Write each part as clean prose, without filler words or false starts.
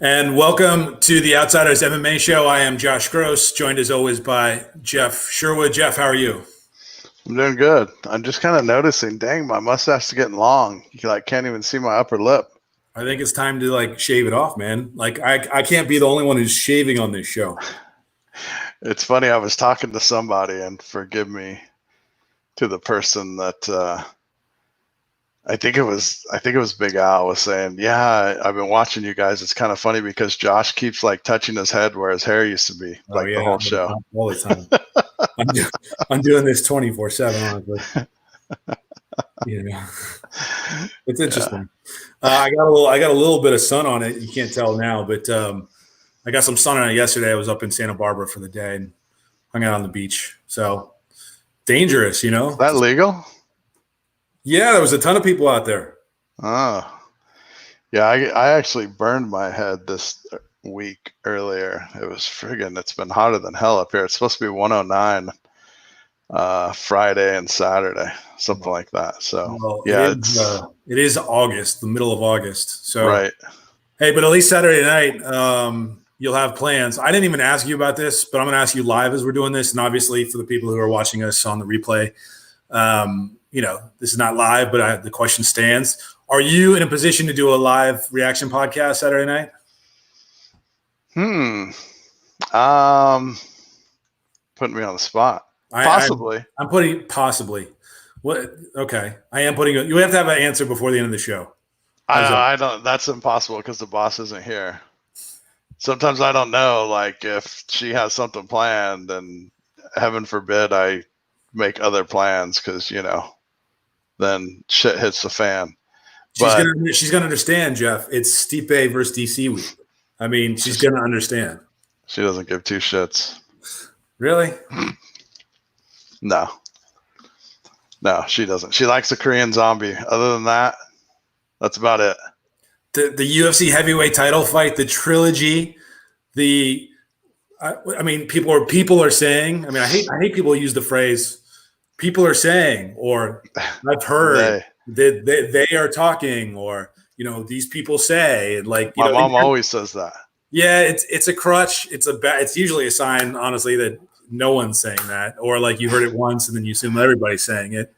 And welcome to the Outsiders MMA show. I am Josh Gross, joined as always by Jeff Sherwood. Jeff, how are you? I'm doing good. I'm just kind of noticing, dang, my mustache is getting long. You can't even see my upper lip. I think it's time to shave it off, man. I can't be the only one who's shaving on this show. It's funny. I was talking to somebody, and forgive me, to the person that I think it was Big Al was saying, yeah, I've been watching you guys. It's kind of funny because Josh keeps touching his head where his hair used to be, the whole show. All the time. I'm doing this 24/7, honestly. Yeah, it's interesting. Yeah. I got a little bit of sun on it. You can't tell now, but I got some sun on it yesterday. I was up in Santa Barbara for the day and hung out on the beach. So dangerous, Is that legal? Yeah, there was a ton of people out there. Oh, yeah. I actually burned my head this week earlier. It was it's been hotter than hell up here. It's supposed to be 109 Friday and Saturday, something like that. So it is August, the middle of August. So right. Hey, but at least Saturday night, you'll have plans. I didn't even ask you about this, but I'm going to ask you live as we're doing this. And obviously for the people who are watching us on the replay, this is not live, but the question stands. Are you in a position to do a live reaction podcast Saturday night? Putting me on the spot. Possibly. I'm putting possibly. What? Okay. I am putting you have to have an answer before the end of the show. I don't. That's impossible because the boss isn't here. Sometimes I don't know, if she has something planned, and heaven forbid I make other plans because then shit hits the fan. She's gonna understand, Jeff. It's Stipe versus DC week. I mean, she's gonna understand. She doesn't give two shits. Really? No, she doesn't. She likes the Korean Zombie. Other than that, that's about it. The UFC heavyweight title fight, the trilogy, people are saying. I mean, I hate people who use the phrase "people are saying" or "I've heard." They are talking, or these people say, and my mom always says that. Yeah, it's a crutch. It's usually a sign, honestly, that no one's saying that, or you heard it once and then you assume everybody's saying it.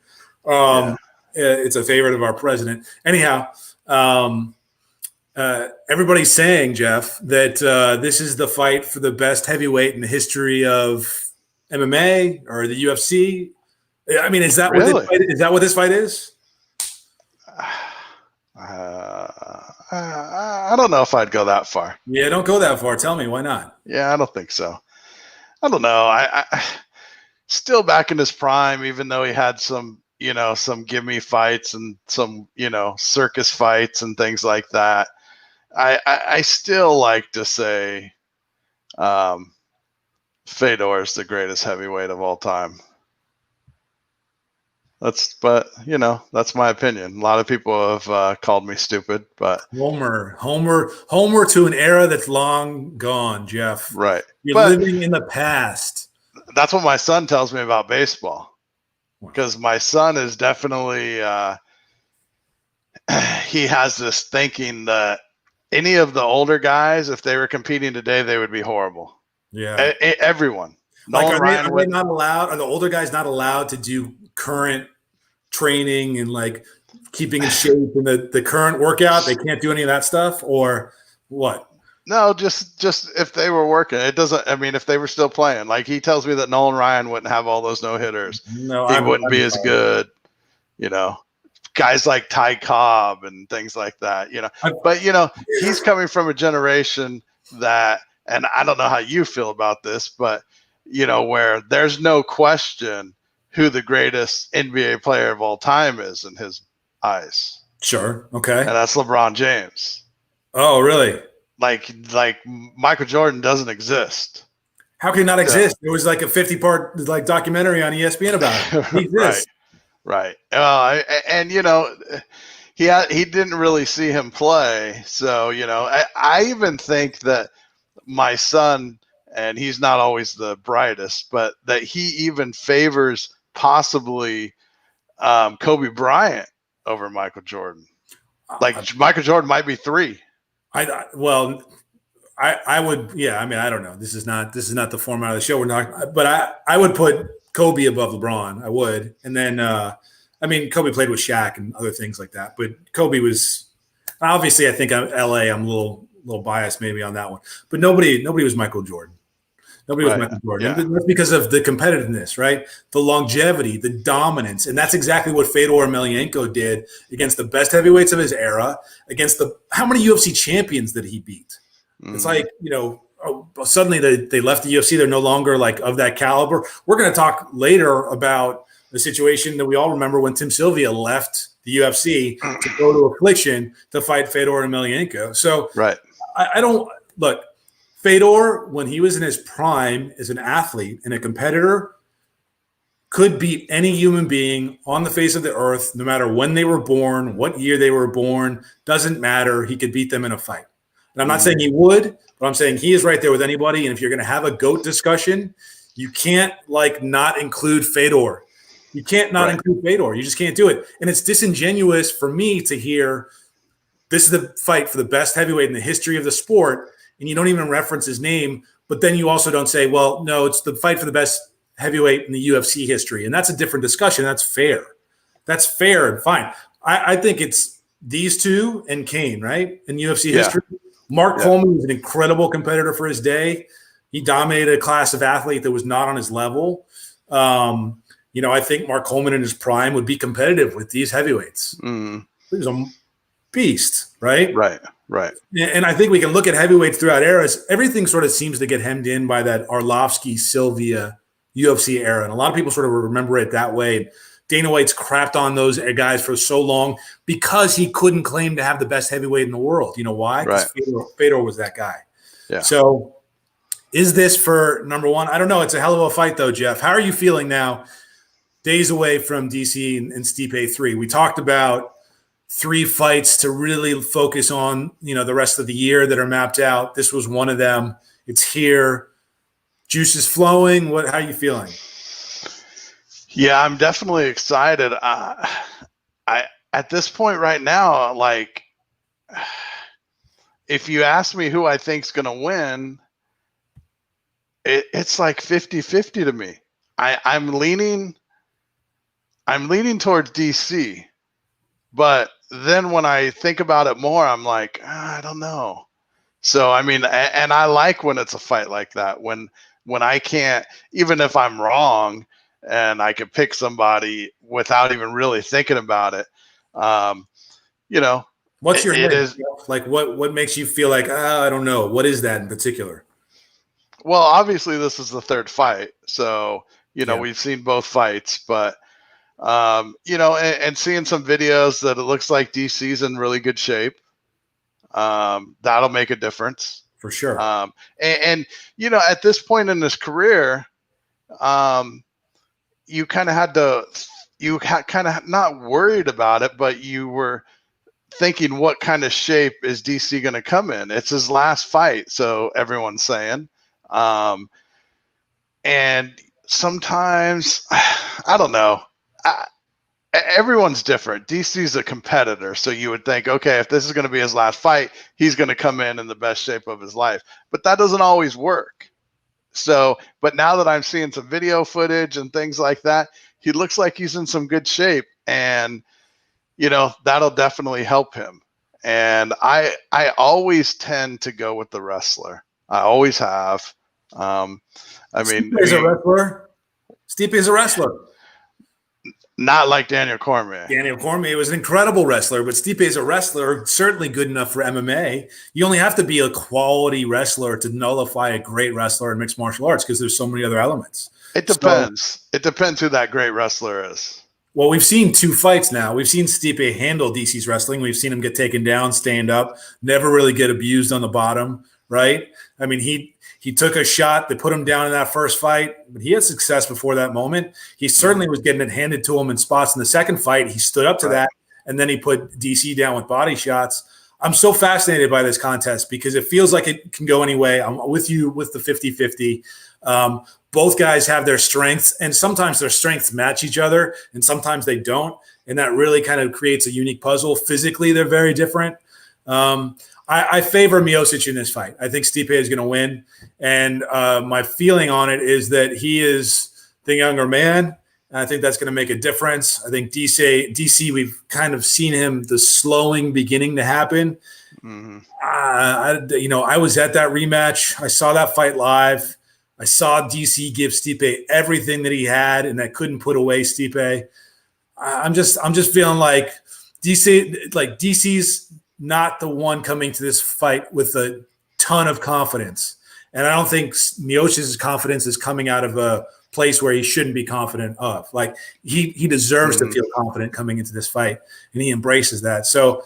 It's a favorite of our president. Anyhow, everybody's saying, Jeff, that this is the fight for the best heavyweight in the history of MMA or the UFC. I mean, is that really? What this fight is? I don't know if I'd go that far. Yeah, don't go that far. Tell me, why not? Yeah, I don't think so. I don't know. I still back in his prime, even though he had some gimme fights and some, circus fights and things like that. I still like to say Fedor is the greatest heavyweight of all time. That's my opinion. A lot of people have called me stupid, but Homer to an era that's long gone, Jeff. Right. You're living in the past. That's what my son tells me about baseball, because my son is definitely he has this thinking that any of the older guys, if they were competing today, they would be horrible. Yeah. Everyone. Are they not allowed? Are the older guys not allowed to do current training and keeping in shape in the current workout? They can't do any of that stuff, or what? No, just if they were working. It doesn't. I mean, if they were still playing, he tells me that Nolan Ryan wouldn't have all those no hitters. No, he wouldn't be as good. Guys like Ty Cobb and things like that. But he's coming from a generation that, and I don't know how you feel about this, but where there's no question who the greatest NBA player of all time is in his eyes. Sure. Okay. And that's LeBron James. Oh, really? Like Michael Jordan doesn't exist. How can he not exist? There was a 50-part documentary on ESPN about it. He exists. Right. And he didn't really see him play. So, I even think that my son, and he's not always the brightest, but that he even favors possibly Kobe Bryant over Michael Jordan. Michael Jordan might be 3. I would, yeah. I mean, I don't know. This is not the format of the show. We're not, but I would put Kobe above LeBron. I would, and then I mean, Kobe played with Shaq and other things like that. But Kobe was obviously. I think LA. I'm a little biased maybe on that one. But nobody was Michael Jordan. Nobody was Michael Jordan. Yeah. That's because of the competitiveness, right? The longevity, the dominance. And that's exactly what Fedor Emelianenko did against the best heavyweights of his era, against how many UFC champions did he beat? It's like, suddenly they left the UFC. They're no longer like of that caliber. We're going to talk later about the situation that we all remember when Tim Sylvia left the UFC to go to Affliction to fight Fedor Emelianenko. So I don't – look – Fedor, when he was in his prime as an athlete and a competitor, could beat any human being on the face of the earth, no matter when they were born, what year they were born, doesn't matter. He could beat them in a fight. And I'm not saying he would, but I'm saying he is right there with anybody. And if you're going to have a GOAT discussion, you can't not include Fedor. You can't include Fedor. You just can't do it. And it's disingenuous for me to hear this is the fight for the best heavyweight in the history of the sport, and you don't even reference his name, but then you also don't say, well, no, it's the fight for the best heavyweight in the UFC history. And that's a different discussion. That's fair. That's fair and fine. I think it's these two and Kane, right, in UFC history. Mark Coleman was an incredible competitor for his day. He dominated a class of athlete that was not on his level. I think Mark Coleman in his prime would be competitive with these heavyweights. He was a beast, right? Right. And I think we can look at heavyweights throughout eras. Everything sort of seems to get hemmed in by that Arlovsky, Sylvia UFC era. And a lot of people sort of remember it that way. Dana White's crapped on those guys for so long because he couldn't claim to have the best heavyweight in the world. You know why? Because Fedor was that guy. Yeah. So is this for number one? I don't know. It's a hell of a fight, though, Jeff. How are you feeling now, days away from DC and Stipe 3? We talked about 3 fights to really focus on, the rest of the year that are mapped out. This was one of them. It's here. Juice is flowing. How are you feeling? Yeah, I'm definitely excited. I at this point right now, like, if you ask me who I think's going to win, it's like 50-50 to me. I'm leaning towards DC. But then when I think about it more, I'm like, I don't know. So, I mean, and I like when it's a fight like that, when I can't, even if I'm wrong and I can pick somebody without even really thinking about it. What's your name? Like, what makes you feel like, I don't know. What is that in particular? Well, obviously this is the 3rd fight. So, we've seen both fights, but and seeing some videos that it looks like DC's in really good shape. That'll make a difference for sure. And at this point in his career, you kind of kind of not worried about it, but you were thinking, what kind of shape is DC going to come in? It's his last fight. So everyone's saying, and sometimes I don't know. Everyone's different. DC's a competitor, so you would think, okay, if this is going to be his last fight, he's going to come in the best shape of his life. But that doesn't always work. So, but now that I'm seeing some video footage and things like that, he looks like he's in some good shape, and that'll definitely help him. And I always tend to go with the wrestler. I always have. Stipe is a wrestler. Stipe is a wrestler. Not like Daniel Cormier. Daniel Cormier was an incredible wrestler, but Stipe is a wrestler, certainly good enough for MMA. You only have to be a quality wrestler to nullify a great wrestler in mixed martial arts because there's so many other elements. It depends. It depends who that great wrestler is. Well, we've seen 2 fights now. We've seen Stipe handle DC's wrestling. We've seen him get taken down, stand up, never really get abused on the bottom, right? I mean, he took a shot that put him down in that first fight, but he had success before that moment. He certainly was getting it handed to him in spots in the second fight. He stood up to that, and then he put DC down with body shots. I'm so fascinated by this contest because it feels like it can go any way. I'm with you with the 50-50. Both guys have their strengths, and sometimes their strengths match each other, and sometimes they don't, and that really kind of creates a unique puzzle. Physically, they're very different. I favor Miocic in this fight. I think Stipe is going to win. And my feeling on it is that he is the younger man. And I think that's going to make a difference. I think DC, we've kind of seen him, the slowing beginning to happen. Mm-hmm. I was at that rematch. I saw that fight live. I saw DC give Stipe everything that he had, and that couldn't put away Stipe. I'm just feeling like DC's not the one coming to this fight with a ton of confidence. And I don't think Miocic's confidence is coming out of a place where he shouldn't be confident of. Like he deserves to feel confident coming into this fight, and he embraces that. So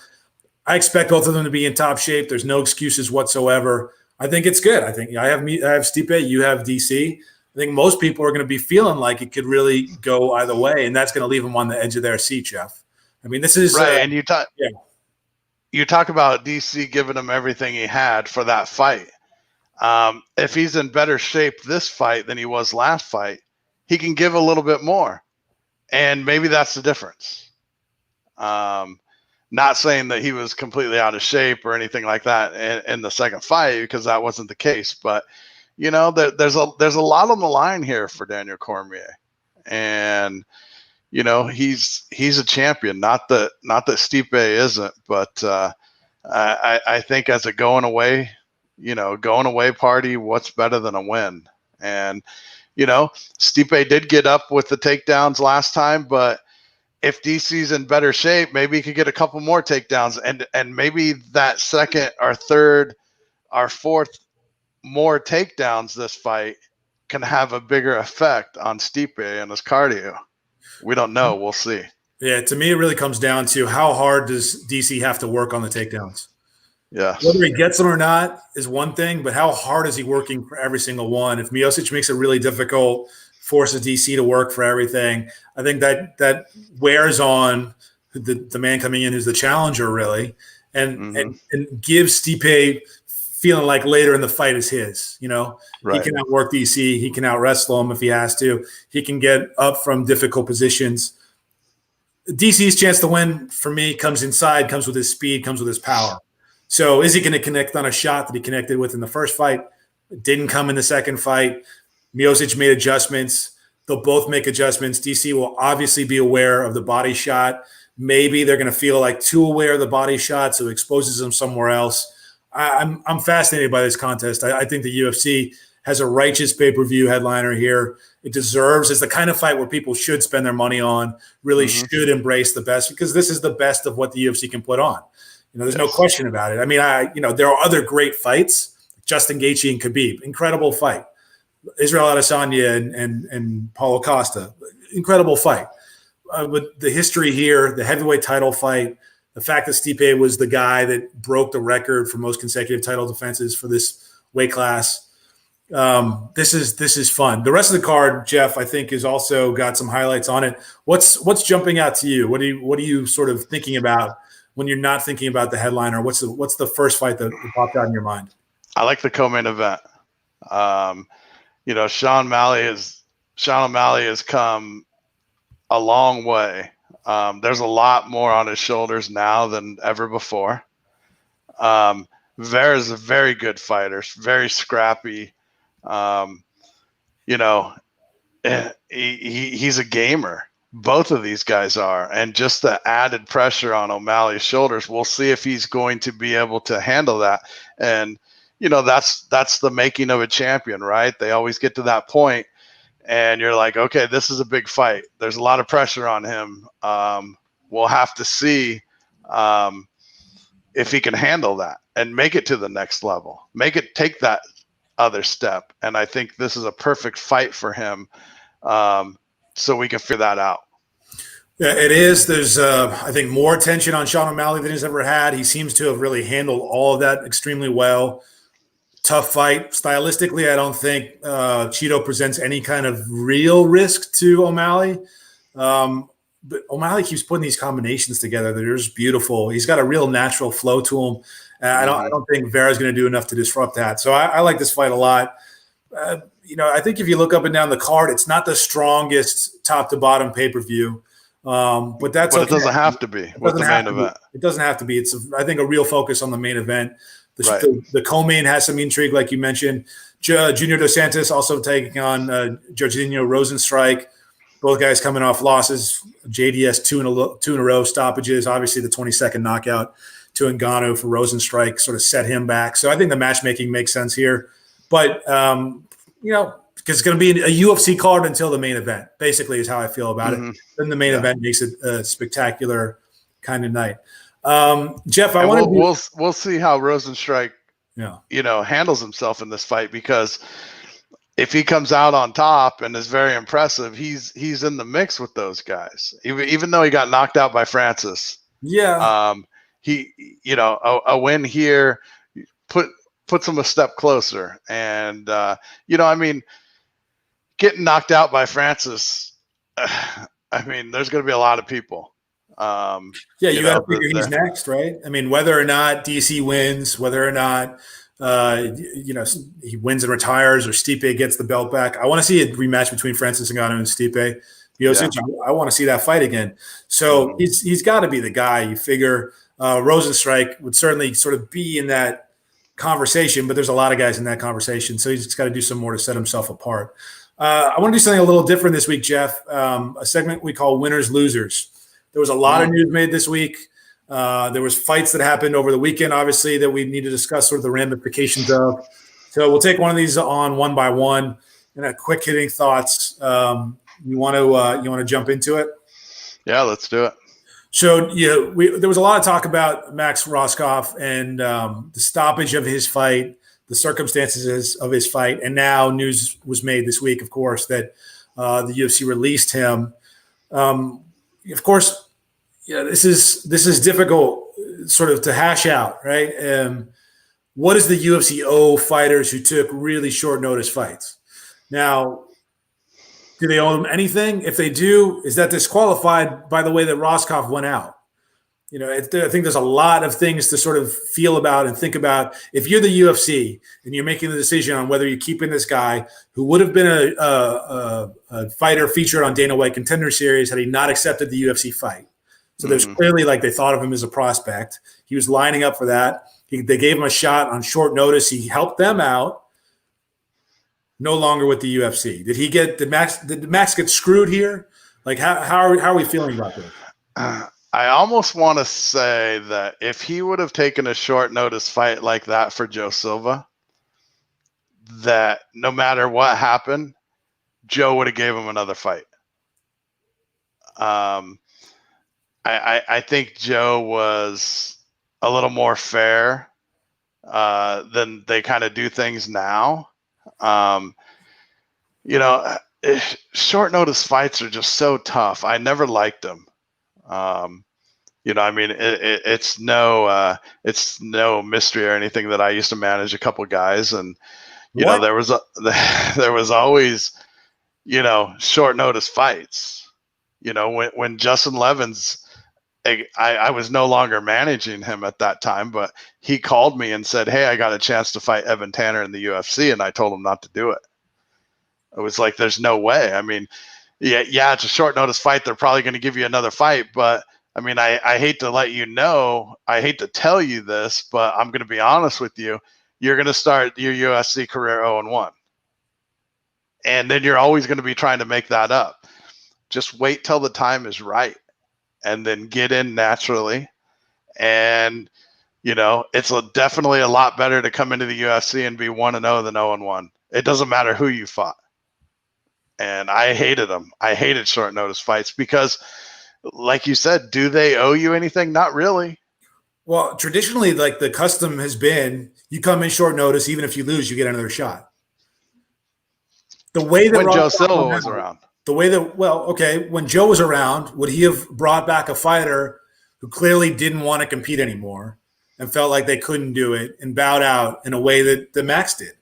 I expect both of them to be in top shape. There's no excuses whatsoever. I think it's good. I think I have Stipe, you have DC. I think most people are going to be feeling like it could really go either way, and that's going to leave them on the edge of their seat, Jeff. I mean, this is right. And you talk about DC giving him everything he had for that fight. If he's in better shape this fight than he was last fight, he can give a little bit more, and maybe that's the difference. Not saying that he was completely out of shape or anything like that in the second fight, because that wasn't the case. But there's a lot on the line here for Daniel Cormier, and he's a champion. Not that Stipe isn't, but I think as a going away party, what's better than a win? And Stipe did get up with the takedowns last time, but if DC's in better shape, maybe he could get a couple more takedowns, and maybe that second or third or fourth more takedowns this fight can have a bigger effect on Stipe and his cardio. We don't know. We'll see. Yeah, to me, it really comes down to how hard does DC have to work on the takedowns. Yeah. Whether he gets them or not is one thing, but how hard is he working for every single one? If Miocic makes it really difficult, forces DC to work for everything, I think that wears on the man coming in who's the challenger, really, and gives Stipe feeling like later in the fight is his. Right. He can outwork DC. He can out wrestle him if he has to. He can get up from difficult positions. DC's chance to win, for me, comes with his speed, comes with his power. So is he going to connect on a shot that he connected with in the first fight? It didn't come in the second fight. Miocic made adjustments. They'll both make adjustments. DC will obviously be aware of the body shot. Maybe they're going to feel like too aware of the body shot, so it exposes them somewhere else. I'm fascinated by this contest. I think the UFC has a righteous pay-per-view headliner here. It deserves. It's the kind of fight where people should spend their money on, really should embrace the best, because this is the best of what the UFC can put on. There's no question about it. I mean, there are other great fights. Justin Gaethje and Khabib, incredible fight. Israel Adesanya and Paulo Costa, incredible fight. But the history here, the heavyweight title fight, the fact that Stipe was the guy that broke the record for most consecutive title defenses for this weight class, this is fun. The rest of the card, Jeff, I think, has also got some highlights on it. What's jumping out to you? What are you sort of thinking about when you're not thinking about the headliner? What's the first fight that popped out in your mind? I like the co-main event. Sean O'Malley has come a long way. There's a lot more on his shoulders now than ever before. Vera is a very good fighter, very scrappy. He's a gamer. Both of these guys are, and just the added pressure on O'Malley's shoulders, we'll see if he's going to be able to handle that. And that's the making of a champion, right? They always get to that point, and you're like, okay, this is a big fight. There's a lot of pressure on him. We'll have to see if he can handle that and make it to the next level, take that other step. And I think this is a perfect fight for him. So we can figure that out. Yeah, it is. There's, I think, more attention on Sean O'Malley than he's ever had. He seems to have really handled all of that extremely well. Tough fight. Stylistically, I don't think Cheeto presents any kind of real risk to O'Malley. But O'Malley keeps putting these combinations together that are just beautiful. He's got a real natural flow to him. I don't think Vera's going to do enough to disrupt that. So I like this fight a lot. I think if you look up and down the card, it's not the strongest top to bottom pay-per-view. But that's But okay. it doesn't have to be with the main event. It doesn't have to be. It's, I think, a real focus on the main event. Right. The co-main has some intrigue, like you mentioned. Junior Dos Santos also taking on Jorginho Rosenstrike. Both guys coming off losses. JDS two in a row stoppages. Obviously, the 22nd knockout to Ngannou for Rosenstrike sort of set him back. So I think the matchmaking makes sense here. But, because it's going to be a UFC card until the main event, basically, is how I feel about it. Then the main event makes it a spectacular kind of night. Jeff, we'll see how Rosenstrike handles himself in this fight, because if he comes out on top and is very impressive, he's in the mix with those guys. Even though he got knocked out by Francis. Yeah. A win here puts him a step closer. And getting knocked out by Francis, there's going to be a lot of people. You got to figure he's next, right? I mean, whether or not DC wins, whether or not he wins and retires, or Stipe gets the belt back. I want to see a rematch between Francis Ngannou and Stipe Miocic. I want to see that fight again. So he's got to be the guy. You figure Rosenstrike would certainly sort of be in that conversation, but there's a lot of guys in that conversation. So he's just got to do some more to set himself apart. I want to do something a little different this week, Jeff. A segment we call Winners Losers. There was a lot of news made this week. There was fights that happened over the weekend, obviously, that we need to discuss sort of the ramifications of. So we'll take one of these on one by one, and quick hitting thoughts. You want to jump into it? Yeah, let's do it. So there was a lot of talk about Max Roskopf and the stoppage of his fight, the circumstances of his fight, and now news was made this week, of course, that the UFC released him. Of course, this is difficult sort of to hash out, right? What does the UFC owe fighters who took really short notice fights? Now, do they owe them anything? If they do, is that disqualified by the way that Roskopf went out? I think there's a lot of things to sort of feel about and think about. If you're the UFC and you're making the decision on whether you're keeping this guy who would have been a fighter featured on Dana White Contender Series had he not accepted the UFC fight. So there's clearly, they thought of him as a prospect. He was lining up for that. They gave him a shot on short notice. He helped them out. No longer with the UFC. Did Max get screwed here? How are we feeling about this? I almost want to say that if he would have taken a short notice fight like that for Joe Silva, that no matter what happened, Joe would have gave him another fight. I think Joe was a little more fair than they kind of do things now. Short notice fights are just so tough. I never liked them. It's no mystery or anything that I used to manage a couple guys, and there was always short notice fights. When Justin Levens, I was no longer managing him at that time, but he called me and said, "Hey, I got a chance to fight Evan Tanner in the UFC," and I told him not to do it. It was like, there's no way. I mean, yeah, it's a short notice fight. They're probably going to give you another fight, but I mean, I hate to let you know, I hate to tell you this, but I'm going to be honest with you. You're going to start your UFC career 0-1. And then you're always going to be trying to make that up. Just wait till the time is right and then get in naturally. And, it's definitely a lot better to come into the UFC and be 1-0 than 0-1. It doesn't matter who you fought. And I hated them. I hated short notice fights because, like you said, do they owe you anything? Not really. Well, traditionally, the custom has been you come in short notice, even if you lose, you get another shot. The way that when Joe Silva was around. When Joe was around, would he have brought back a fighter who clearly didn't want to compete anymore and felt like they couldn't do it and bowed out in a way that the Max did?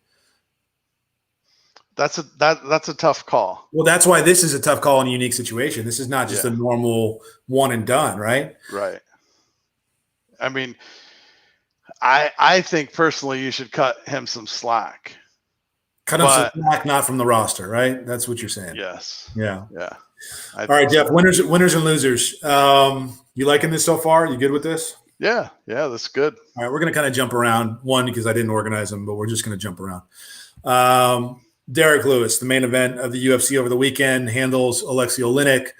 That's a tough call. Well, that's why this is a tough call in a unique situation. This is not just a normal one and done, right? Right. I mean, I think personally you should cut him some slack. Cut him some slack, not from the roster, right? That's what you're saying. Yes. Yeah. Yeah. All right, Jeff. Winners and losers. You liking this so far? You good with this? Yeah, that's good. All right, we're going to kind of jump around. One, because I didn't organize them, but we're just going to jump around. Derek Lewis, the main event of the UFC over the weekend, handles Alexei Oleinik.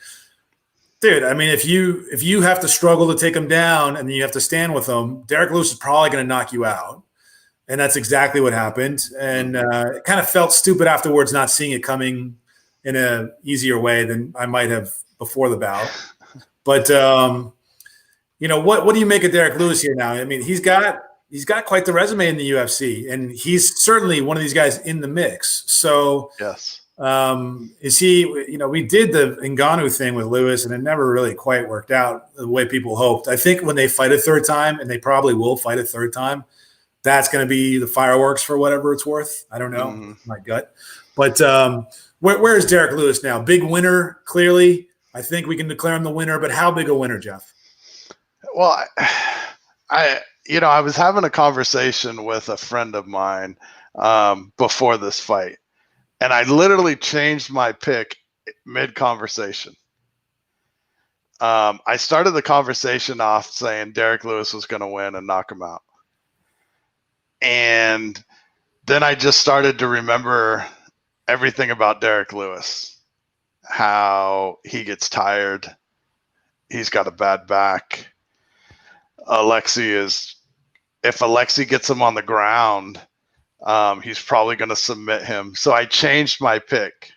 Dude, I mean, if you have to struggle to take him down and then you have to stand with him, Derek Lewis is probably going to knock you out. And that's exactly what happened. And it kind of felt stupid afterwards not seeing it coming in an easier way than I might have before the bout. But, what do you make of Derek Lewis here now? I mean, he's got quite the resume in the UFC, and he's certainly one of these guys in the mix. So yes. Is he, we did the Ngannou thing with Lewis and it never really quite worked out the way people hoped. I think when they fight a third time, and they probably will fight a third time, that's going to be the fireworks for whatever it's worth. I don't know, my gut. But where is Derek Lewis now? Big winner, clearly. I think we can declare him the winner, but how big a winner, Jeff? Well, I was having a conversation with a friend of mine before this fight, and I literally changed my pick mid-conversation. I started the conversation off saying Derek Lewis was going to win and knock him out. And then I just started to remember everything about Derek Lewis, how he gets tired. He's got a bad back. If Alexei gets him on the ground, he's probably going to submit him. So I changed my pick.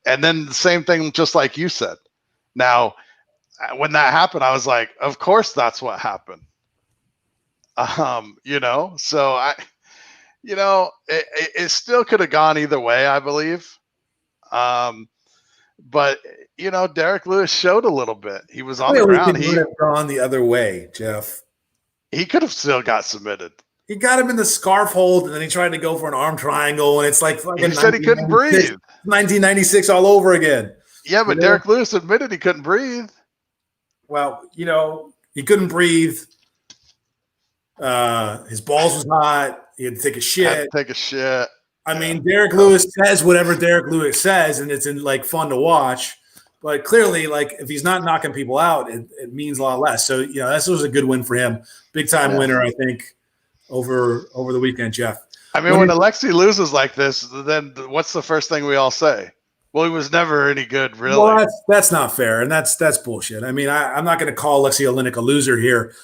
And then the same thing, just like you said. Now, when that happened, I was like, of course that's what happened. So it still could have gone either way, I believe. But Derek Lewis showed a little bit. He was on the ground. He would have gone the other way, Jeff. He could have still got submitted. He got him in the scarf hold, and then he tried to go for an arm triangle, and it's like he said he couldn't breathe. 1996 all over again. Yeah, but Derek Lewis admitted he couldn't breathe. Well, he couldn't breathe. His balls was hot. He had to take a shit. I mean, Derek Lewis says whatever Derek Lewis says, and it's fun to watch. But clearly, if he's not knocking people out, it means a lot less. So, this was a good win for him. Big time winner, I think, over the weekend, Jeff. I mean, when Alexei loses like this, then what's the first thing we all say? Well, he was never any good, really. Well, that's not fair, and that's bullshit. I mean, I'm not going to call Alexei Oleinik a loser here.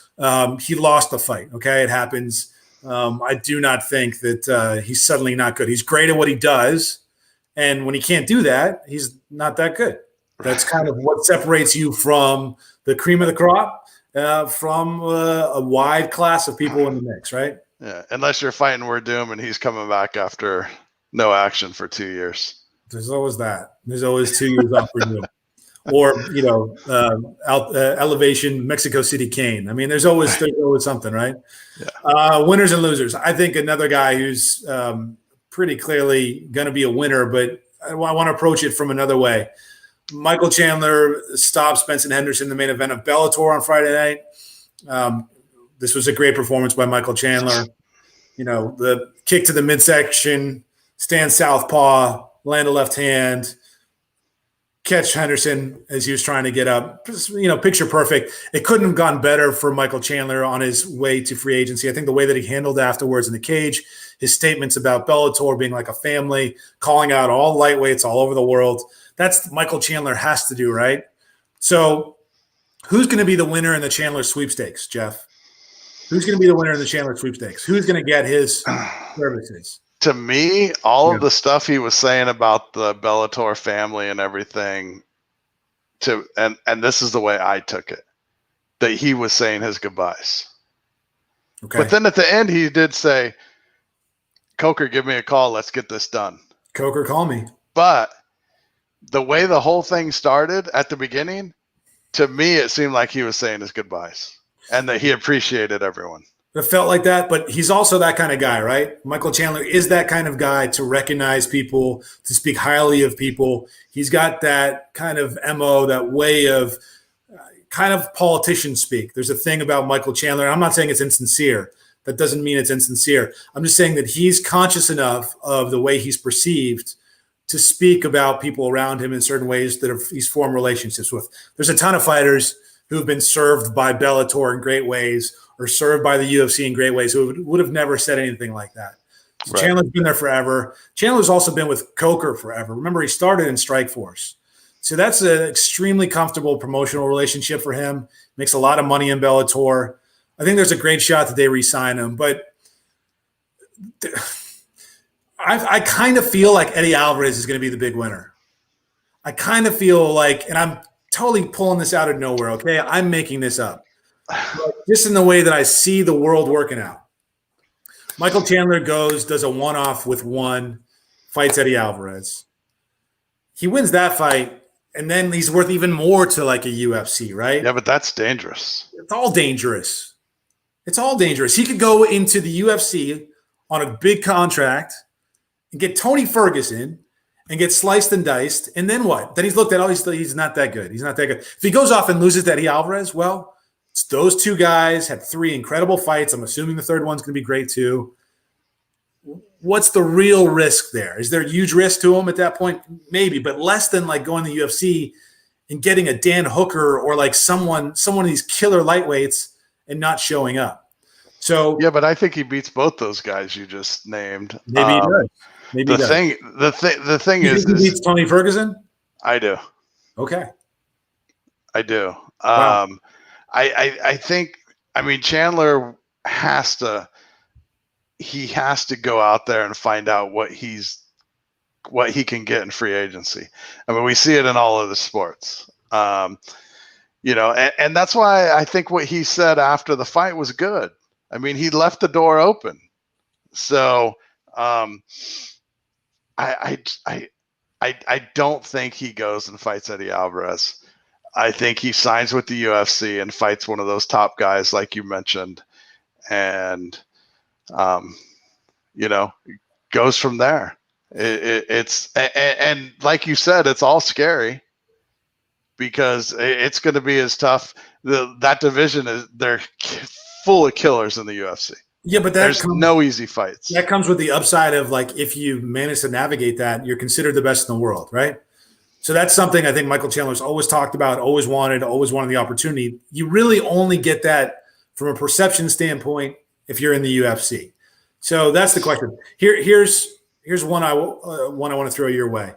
He lost the fight. Okay, it happens. I do not think that he's suddenly not good. He's great at what he does, and when he can't do that, he's not that good. That's kind of what separates you from the cream of the crop, from a wide class of people in the mix, right? Yeah, unless you're fighting Werdum and he's coming back after no action for 2 years. There's always that. There's always 2 years off Werdum. Or, Elevation, Mexico City Kane. I mean, there's always something, right? Yeah. Winners and losers. I think another guy who's pretty clearly going to be a winner, but I want to approach it from another way. Michael Chandler stops Benson Henderson in the main event of Bellator on Friday night. This was a great performance by Michael Chandler. The kick to the midsection, stand southpaw, land a left hand, catch Henderson as he was trying to get up. Picture perfect. It couldn't have gone better for Michael Chandler on his way to free agency. I think the way that he handled afterwards in the cage, his statements about Bellator being like a family, calling out all lightweights all over the world. That's Michael Chandler has to do, right? So who's going to be the winner in the Chandler sweepstakes, Jeff? Who's going to be the winner in the Chandler sweepstakes? Who's going to get his services? To me, all of the stuff he was saying about the Bellator family and everything, and this is the way I took it, that he was saying his goodbyes. Okay. But then at the end, he did say, Coker, give me a call. Let's get this done. Coker, call me. But the way the whole thing started at the beginning, to me, it seemed like he was saying his goodbyes and that he appreciated everyone. It felt like that, but he's also that kind of guy, right? Michael Chandler is that kind of guy to recognize people, to speak highly of people. He's got that kind of MO, that way of kind of politician speak. There's a thing about Michael Chandler. I'm not saying it's insincere. That doesn't mean it's insincere. I'm just saying that he's conscious enough of the way he's perceived to speak about people around him in certain ways that he's formed relationships with. There's a ton of fighters who have been served by Bellator in great ways or served by the UFC in great ways who would have never said anything like that. So right. Chandler's been there forever. Chandler's also been with Coker forever. Remember, he started in Strikeforce. So that's an extremely comfortable promotional relationship for him. Makes a lot of money in Bellator. I think there's a great shot that they re-sign him. But I kind of feel like Eddie Alvarez is going to be the big winner. I kind of feel like, and I'm totally pulling this out of nowhere, okay? I'm making this up. But just in the way that I see the world working out. Michael Chandler does a one-off with one, fights Eddie Alvarez. He wins that fight, and then he's worth even more to like a UFC, right? Yeah, but that's dangerous. It's all dangerous. It's all dangerous. He could go into the UFC on a big contract and get Tony Ferguson and get sliced and diced, and then what? Then he's looked at, he's not that good. He's not that good. If he goes off and loses to Eddie Alvarez, well, those two guys had 3 incredible fights. I'm assuming the third one's going to be great too. What's the real risk there? Is there a huge risk to him at that point? Maybe, but less than like going to the UFC and getting a Dan Hooker or like someone of these killer lightweights and not showing up. So yeah, but I think he beats both those guys you just named. Maybe he does. Maybe the thing you is, think he beats Tony Ferguson? I do. Okay. I do. Wow. I think, I mean, Chandler has to go out there and find out what he can get in free agency. I mean, we see it in all of the sports, and that's why I think what he said after the fight was good. I mean, he left the door open. So, I don't think he goes and fights Eddie Alvarez. I think he signs with the UFC and fights one of those top guys, like you mentioned, and goes from there. It's like you said, it's all scary because it's going to be as tough. That division they're full of killers in the UFC. Yeah, but there's no easy fights. That comes with the upside of like if you manage to navigate that, you're considered the best in the world, right? So that's something I think Michael Chandler's always talked about, always wanted the opportunity. You really only get that from a perception standpoint if you're in the UFC. So that's the question. Here's one I want to throw your way.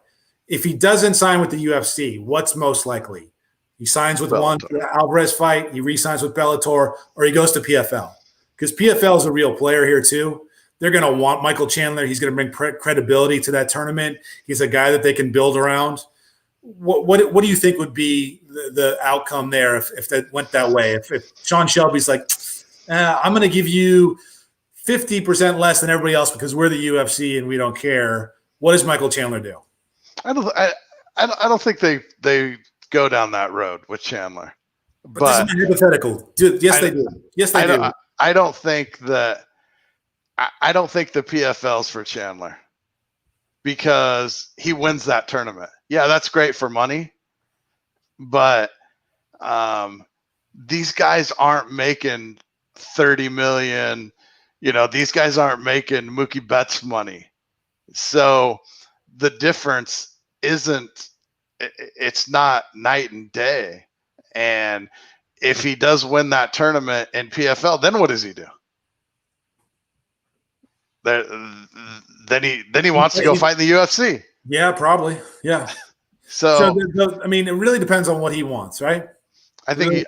If he doesn't sign with the UFC, what's most likely? He signs with Bellator. One Alvarez fight, he re-signs with Bellator, or he goes to PFL. Because PFL is a real player here too. They're going to want Michael Chandler. He's going to bring credibility to that tournament. He's a guy that they can build around. What do you think would be the outcome there if that went that way? If Sean Shelby's like, I'm going to give you 50% less than everybody else because we're the UFC and we don't care. What does Michael Chandler do? I don't think they go down that road with Chandler. But this is hypothetical. Yes, they do. Yes, they do. I don't think the PFL's for Chandler because he wins that tournament. Yeah, that's great for money, but these guys aren't making $30 million. These guys aren't making Mookie Betts money. So the difference it's not night and day. And if he does win that tournament in PFL, then what does he do? Then he wants to go fight in the UFC. Yeah, probably. Yeah. So I mean, it really depends on what he wants, right? I think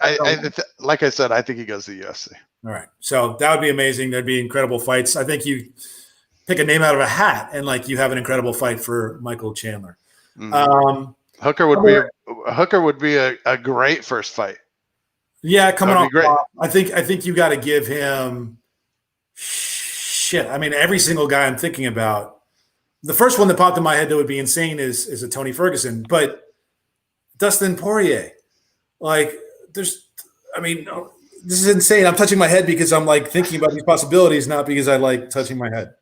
like I said, I think he goes to the UFC. All right. So that would be amazing. There'd be incredible fights. I think you pick a name out of a hat and like you have an incredible fight for Michael Chandler. Mm-hmm. Hooker would be a great first fight. Yeah, coming off. Great. I think you got to give him shit. I mean, every single guy I'm thinking about. The first one that popped in my head that would be insane is a Tony Ferguson, but Dustin Poirier. Like, this is insane. I'm touching my head because I'm like thinking about these possibilities, not because I like touching my head.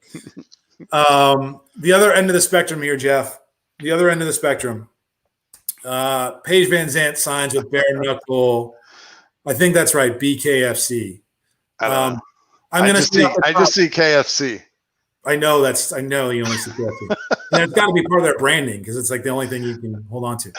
The other end of the spectrum here, Jeff. The other end of the spectrum. Paige Van Zandt signs with Bare Knuckle. I think that's right. BKFC. I just see KFC. I know you only see KFC. And it's got to be part of their branding because it's like the only thing you can hold on to.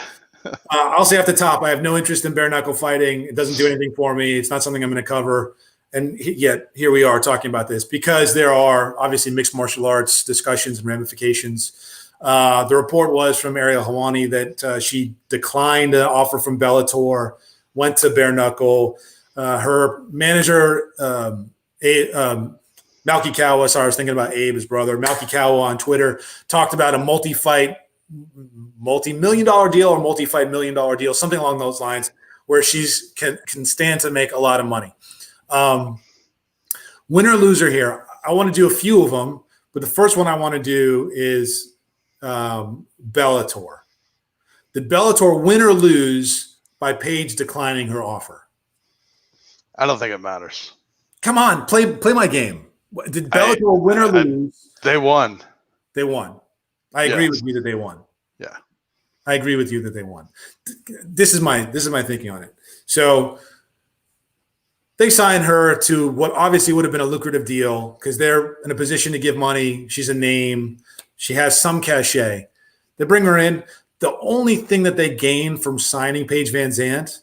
I'll say off the top, I have no interest in bare knuckle fighting. It doesn't do anything for me. It's not something I'm going to cover. And yet here we are talking about this because there are obviously mixed martial arts discussions and ramifications. The report was from Ariel Helwani that she declined an offer from Bellator, went to bare knuckle. Her manager, Malky Kawa, sorry, I was thinking about Abe, his brother. Malky Kawa on Twitter talked about a multi-million dollar deal or multi-fight $1 million deal, something along those lines, where she's can stand to make a lot of money. Winner loser here. I want to do a few of them, but the first one I want to do is Bellator. Did Bellator win or lose by Paige declining her offer? I don't think it matters. Come on, play my game. Did Bellator win or lose? They won. They won. I agree with you that they won. Yeah, I agree with you that they won. This is my thinking on it. So they signed her to what obviously would have been a lucrative deal because they're in a position to give money. She's a name. She has some cachet. They bring her in. The only thing that they gain from signing Paige Van Zandt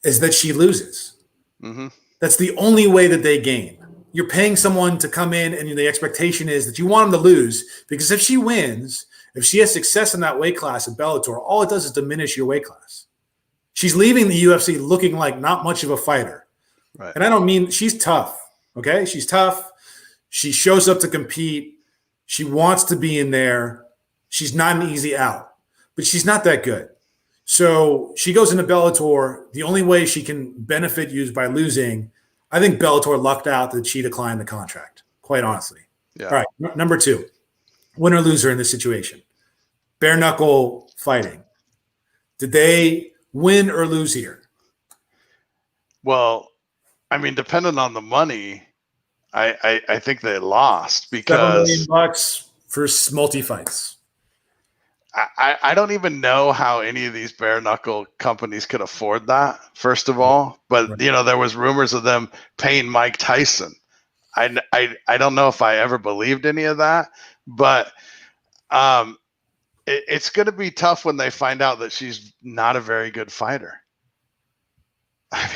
is that she loses. Mm-hmm. That's the only way that they gain. You're paying someone to come in, and the expectation is that you want them to lose because if she wins, if she has success in that weight class at Bellator, all it does is diminish your weight class. She's leaving the UFC looking like not much of a fighter. Right. And I don't mean she's tough, okay? She's tough. She shows up to compete. She wants to be in there. She's not an easy out, but she's not that good. So she goes into Bellator. The only way she can benefit you is by losing. I think Bellator lucked out that she declined the contract, quite honestly. Yeah. All right, number two, winner loser in this situation. Bare knuckle fighting. Did they win or lose here? Well, I mean, depending on the money, I think they lost because $7 million for multi-fights. I don't even know how any of these bare knuckle companies could afford that, first of all. But, right. There was rumors of them paying Mike Tyson. I don't know if I ever believed any of that, but it's going to be tough when they find out that she's not a very good fighter. I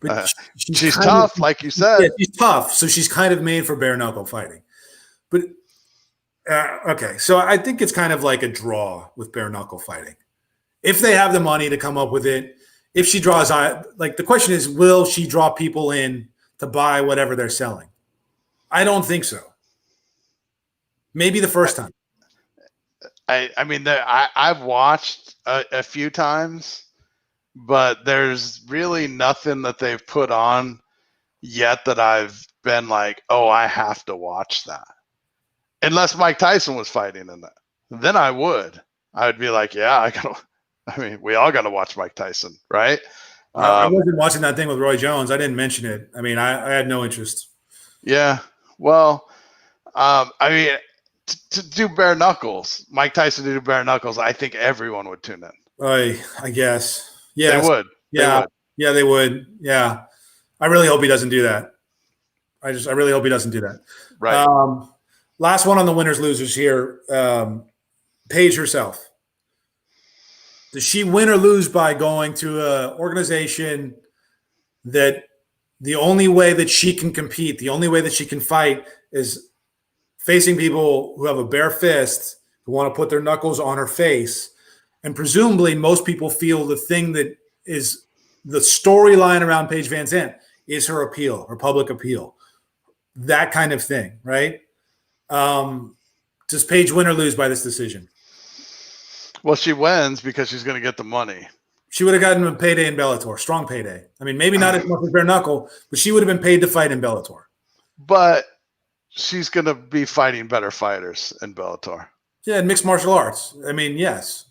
mean, she's tough, like you said. Yeah, she's tough, so she's kind of made for bare knuckle fighting. But okay, so I think it's kind of like a draw with bare knuckle fighting. If they have the money to come up with it, if she draws, like the question is, will she draw people in to buy whatever they're selling? I don't think so. Maybe the first time. I mean, I've watched a few times, but there's really nothing that they've put on yet that I've been like, oh, I have to watch that. Unless Mike Tyson was fighting in that, then I would be like, yeah, we all got to watch Mike Tyson, right? I wasn't watching that thing with Roy Jones. I didn't mention it. I mean, I had no interest. Yeah. Well, I mean, to do bare knuckles, Mike Tyson to do bare knuckles, I think everyone would tune in. I guess. Yeah. They would. Yeah. They would. Yeah, they would. Yeah. I really hope he doesn't do that. I really hope he doesn't do that. Right. Last one on the winners losers here. Paige herself. Does she win or lose by going to an organization that the only way that she can compete, the only way that she can fight is facing people who have a bare fist, who want to put their knuckles on her face? And presumably most people feel the thing that is the storyline around Paige Van Zandt is her appeal, her public appeal, that kind of thing, right? Does Paige win or lose by this decision? Well, she wins because she's going to get the money. She would have gotten a payday in Bellator, strong payday. I mean, maybe not as much as bare knuckle, but she would have been paid to fight in Bellator. But she's going to be fighting better fighters in Bellator. Yeah, in mixed martial arts. I mean, yes.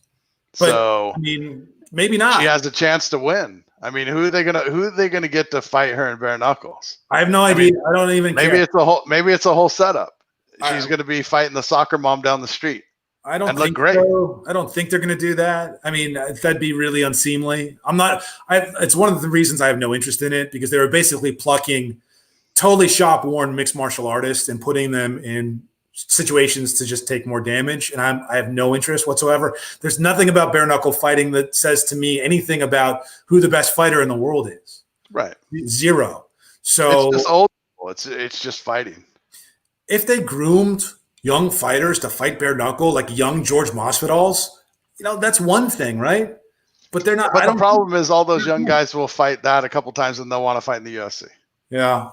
But, so I mean, maybe not. She has a chance to win. I mean, who are they gonna get to fight her in bare knuckles? I have no idea. I don't even care. Maybe it's a whole setup. She's going to be fighting the soccer mom down the street. I don't think great. So. I don't think they're going to do that. I mean, that'd be really unseemly. It's one of the reasons I have no interest in it, because they were basically plucking totally shop-worn mixed martial artists and putting them in situations to just take more damage, and I have no interest whatsoever. There's nothing about bare knuckle fighting that says to me anything about who the best fighter in the world is. Right. Zero. So it's just old. It's just fighting. If they groomed young fighters to fight bare knuckle like young George Masvidals, that's one thing, right? But they're not. But the problem is all those young guys will fight that a couple times and they'll want to fight in the UFC. Yeah.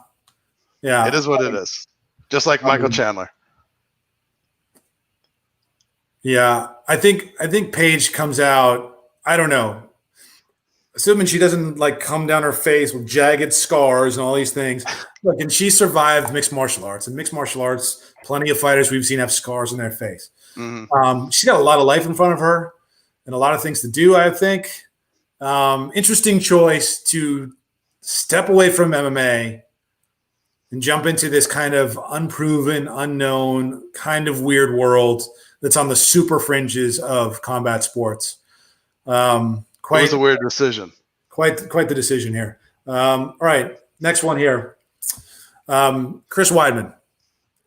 Yeah. It is what it is. Just like Michael Chandler. Yeah. I think Paige comes out, I don't know. Assuming she doesn't come down her face with jagged scars and all these things. Look, and she survived mixed martial arts. And mixed martial arts, plenty of fighters we've seen have scars on their face. Mm-hmm. She's got a lot of life in front of her and a lot of things to do, I think. Interesting choice to step away from MMA and jump into this kind of unproven, unknown, kind of weird world that's on the super fringes of combat sports. It was a weird decision. Quite the decision here. All right, next one here. Chris Weidman.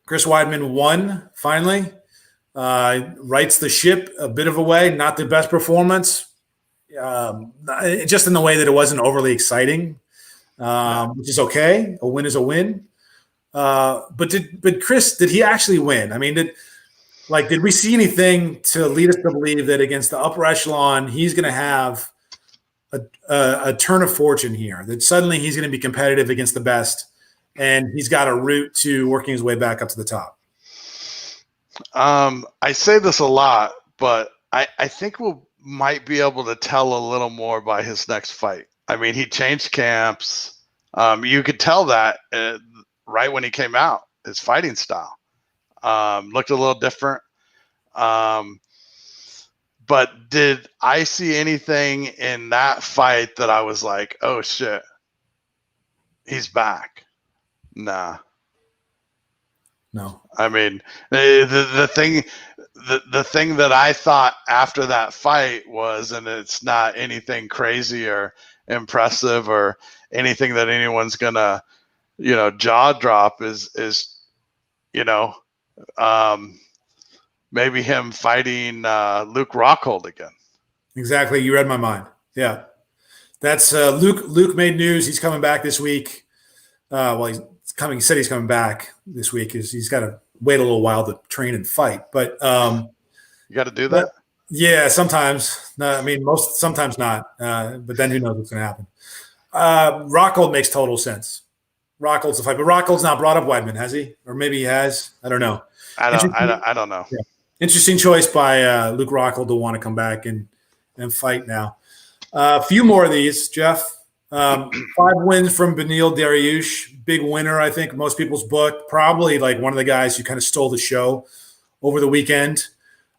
Chris Weidman won finally. Rights the ship a bit of a way. Not the best performance. Just in the way that it wasn't overly exciting, which is okay. A win is a win. But Chris, did he actually win? I mean, did we see anything to lead us to believe that against the upper echelon, he's going to have a turn of fortune here, that suddenly he's going to be competitive against the best and he's got a route to working his way back up to the top? I say this a lot, but I think we might be able to tell a little more by his next fight. I mean, he changed camps. You could tell that right when he came out, his fighting style looked a little different. But did I see anything in that fight that I was like, oh shit, he's back? Nah. No. I mean, the thing that I thought after that fight was, and it's not anything crazy or impressive or anything that anyone's gonna, jaw drop, is maybe him fighting Luke Rockhold again. Exactly. You read my mind. Yeah. That's Luke. Luke made news. He's coming back this week. He said he's coming back this week. He's got to wait a little while to train and fight. But you got to do that? Yeah, sometimes. Sometimes not. But then who knows what's going to happen. Rockhold makes total sense. Rockhold's the fight. But Rockhold's not brought up Weidman, has he? Or maybe he has. I don't know. I don't know. Yeah. Interesting choice by Luke Rockhold to want to come back and fight now. A few more of these, Jeff. 5 wins from Beneil Dariush. Big winner, I think, most people's book. Probably one of the guys who kind of stole the show over the weekend.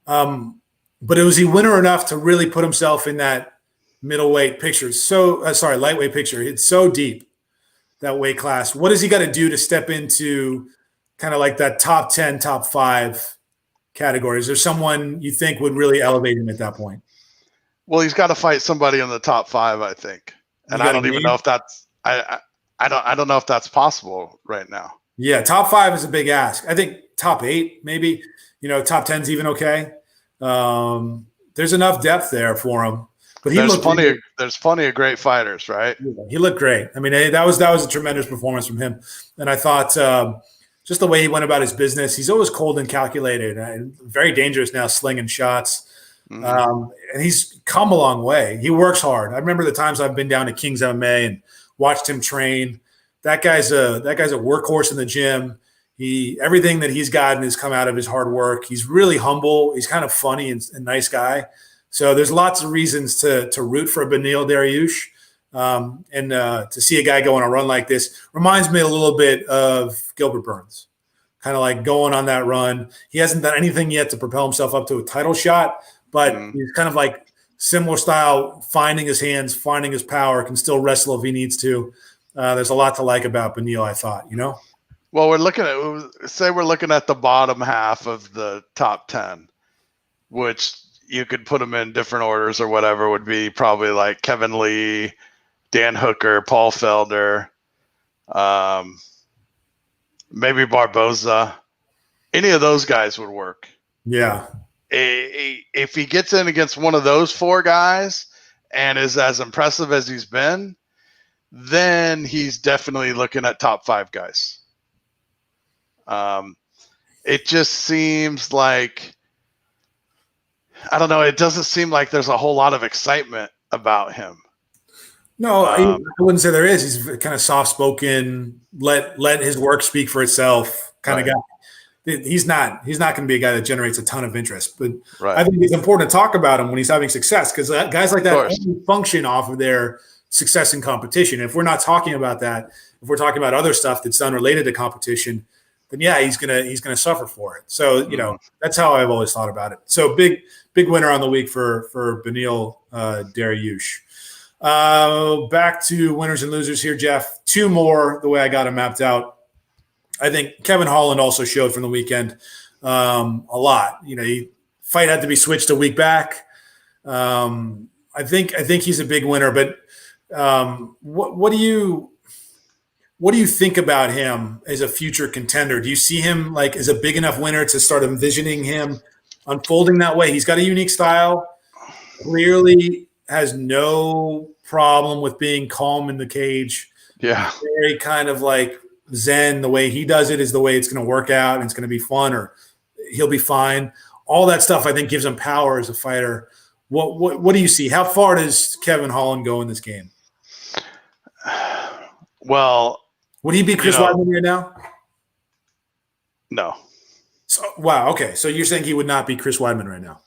But was he winner enough to really put himself in that middleweight picture? Lightweight picture. It's so deep, that weight class. What does he got to do to step into kind of that top 10, top 5 category? Is there someone you think would really elevate him at that point? Well, he's got to fight somebody in the top 5, I think. And I don't even know if that's I don't know if that's possible right now. Yeah, top 5 is a big ask. I think top 8, maybe. Top 10's even okay. There's enough depth there for him. But there's plenty of great fighters, right? Yeah, he looked great. I mean, that was a tremendous performance from him. And I thought just the way he went about his business, he's always cold and calculated and very dangerous now, slinging shots. Mm-hmm. And he's come a long way. He works hard. I remember the times I've been down to King's MMA and watched him train. That guy's a workhorse in the gym. Everything that he's gotten has come out of his hard work. He's really humble. He's kind of funny and nice guy. So there's lots of reasons to root for Beneil Dariush. And to see a guy go on a run like this reminds me a little bit of Gilbert Burns, kind of going on that run. He hasn't done anything yet to propel himself up to a title shot, but he's kind of similar style, finding his hands, finding his power, can still wrestle if he needs to. There's a lot to like about Beneil, I thought, Well, we're looking at the bottom half of the top 10, which you could put them in different orders or whatever, would be probably Kevin Lee, Dan Hooker, Paul Felder, maybe Barboza, Any of those guys would work. Yeah. If he gets in against one of those 4 guys and is as impressive as he's been, then he's definitely looking at top 5 guys. It just seems like, I don't know, it doesn't seem like there's a whole lot of excitement about him. No, I wouldn't say there is. He's kind of soft-spoken, let his work speak for itself kind of guy. He's not going to be a guy that generates a ton of interest, but I think it's important to talk about him when he's having success, because guys like that only function off of their success in competition. If we're not talking about that, if we're talking about other stuff that's unrelated to competition, then yeah, he's gonna suffer for it. So that's how I've always thought about it. So big winner on the week for Beneil Dariush. Back to winners and losers here, Jeff. 2 more the way I got them mapped out. I think Kevin Holland also showed from the weekend a lot. Fight had to be switched a week back. I think he's a big winner, but what do you think about him as a future contender? Do you see him like as a big enough winner to start envisioning him unfolding that way? He's got a unique style. Clearly has no problem with being calm in the cage. Yeah. Very kind of like zen. The way he does it is the way it's going to work out, and it's going to be fun, or he'll be fine. All that stuff I think gives him power as a fighter. What do you see? How far does Kevin Holland go in this game? Well, would he be Chris Weidman right now? No. So, wow. Okay. So you're saying he would not be Chris Weidman right now?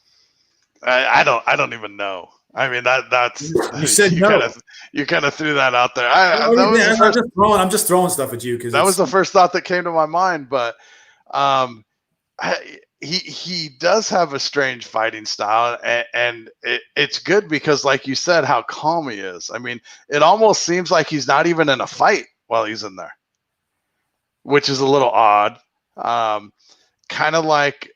I don't even know. I mean, that's you said no. You kind of threw that out there. I'm just throwing stuff at you because that was the first thought that came to my mind. But he does have a strange fighting style, and it's good because, like you said, how calm he is. I mean, it almost seems like he's not even in a fight while he's in there, which is a little odd. Kind of like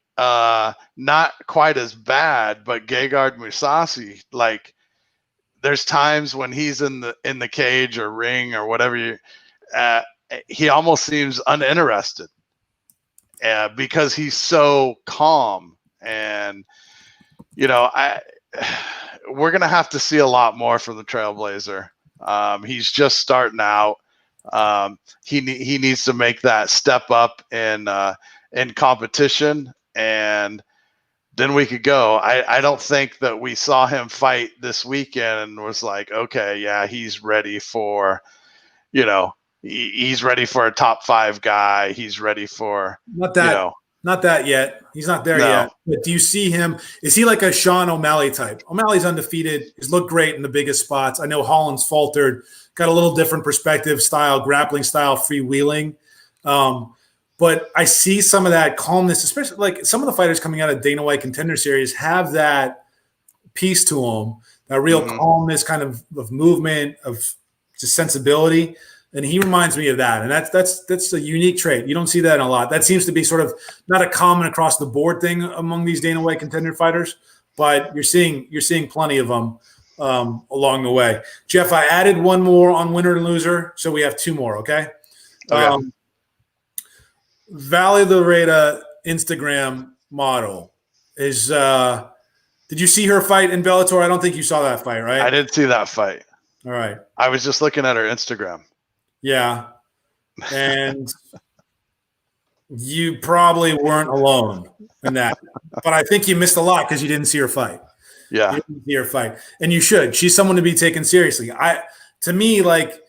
not quite as bad, but Gegard Mousasi, like there's times when he's in the cage or ring or whatever, he almost seems uninterested. Because he's so calm, and we're gonna have to see a lot more from the Trailblazer. He's just starting out. He needs to make that step up in competition, and then we could go. I don't think that we saw him fight this weekend and was like, okay, yeah, he's ready for, he's ready for a top 5 guy. He's ready for not that yet. He's not there yet. But do you see him? Is he like a Sean O'Malley type? O'Malley's undefeated. He's looked great in the biggest spots. I know Holland's faltered, got a little different perspective, style, grappling style, freewheeling. But I see some of that calmness, especially like some of the fighters coming out of Dana White Contender Series have that piece to them, that real calmness, kind of movement, of just sensibility. And he reminds me of that. And that's a unique trait. You don't see that in a lot. That seems to be sort of not a common across the board thing among these Dana White Contender fighters, but you're seeing plenty of them along the way. Jeff, I added one more on winner and loser, so we have 2 more, okay? Okay. Valley Loretta Instagram model is did you see her fight in Bellator? I don't think you saw that fight, right? I didn't see that fight. All right. I was just looking at her Instagram. Yeah. And you probably weren't alone in that. But I think you missed a lot because you didn't see her fight. Yeah. You didn't see her fight. And you should. She's someone to be taken seriously. To me, like,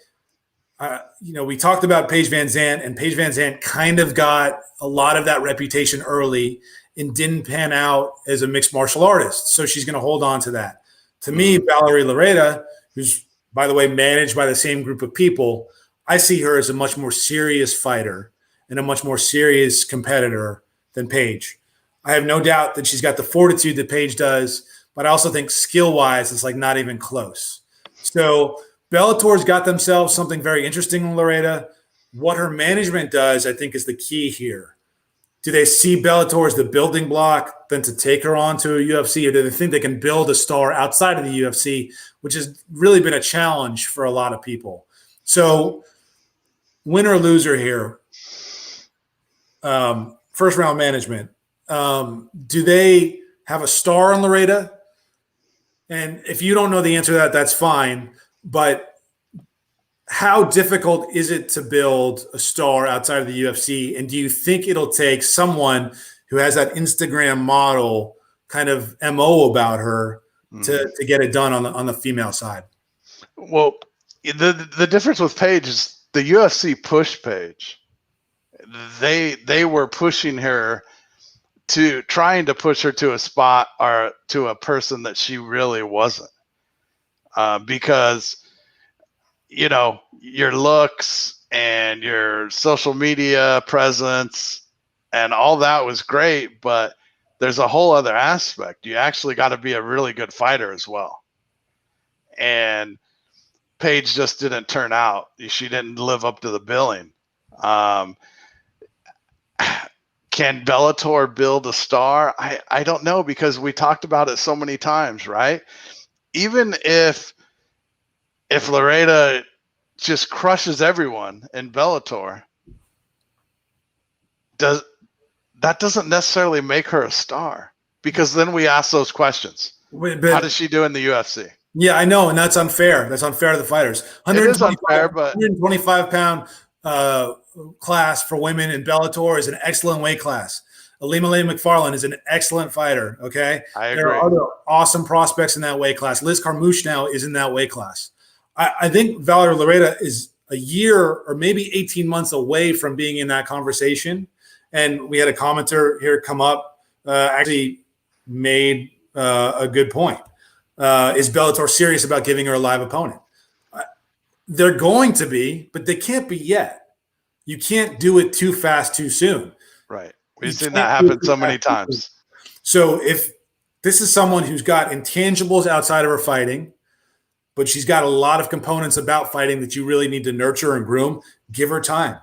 we talked about Paige Van Zandt, and Paige Van Zandt kind of got a lot of that reputation early and didn't pan out as a mixed martial artist. So she's going to hold on to that. To me, Valerie Loretta, who's, by the way, managed by the same group of people, I see her as a much more serious fighter and a much more serious competitor than Paige. I have no doubt that she's got the fortitude that Paige does, but I also think skill-wise, it's like not even close. So Bellator's got themselves something very interesting in Loretta. What her management does, I think, is the key here. Do they see Bellator as the building block then to take her on to a UFC, or do they think they can build a star outside of the UFC, which has really been a challenge for a lot of people? So winner or loser here. first round management. Do they have a star on Laredo? And if you don't know the answer to that, that's fine. But how difficult is it to build a star outside of the UFC? And do you think it'll take someone who has that Instagram model kind of MO about her to get it done on the female side? Well, the difference with Paige is the UFC pushed Paige. They were pushing her trying to push her to a spot or to a person that she really wasn't, because your looks and your social media presence and all that was great, but there's a whole other aspect. You actually got to be a really good fighter as well. And Paige just didn't turn out. She didn't live up to the billing. Can Bellator build a star? I don't know, because we talked about it so many times, right? Even if Laredo just crushes everyone in Bellator, that doesn't necessarily make her a star, because then we ask those questions. How does she do in the UFC? Yeah, I know, and that's unfair. That's unfair to the fighters. It is unfair, but 125-pound class for women in Bellator is an excellent weight class. Alima McFarland is an excellent fighter. Okay, I agree. There are other awesome prospects in that weight class. Liz Carmouche now is in that weight class. I think Valerie Laredo is a year or maybe 18 months away from being in that conversation. And we had a commenter here come up, actually made a good point. Is Bellator serious about giving her a live opponent? They're going to be, but they can't be yet. You can't do it too fast, too soon. Right. We've seen that happen so many times. So if this is someone who's got intangibles outside of her fighting, but she's got a lot of components about fighting that you really need to nurture and groom, give her time.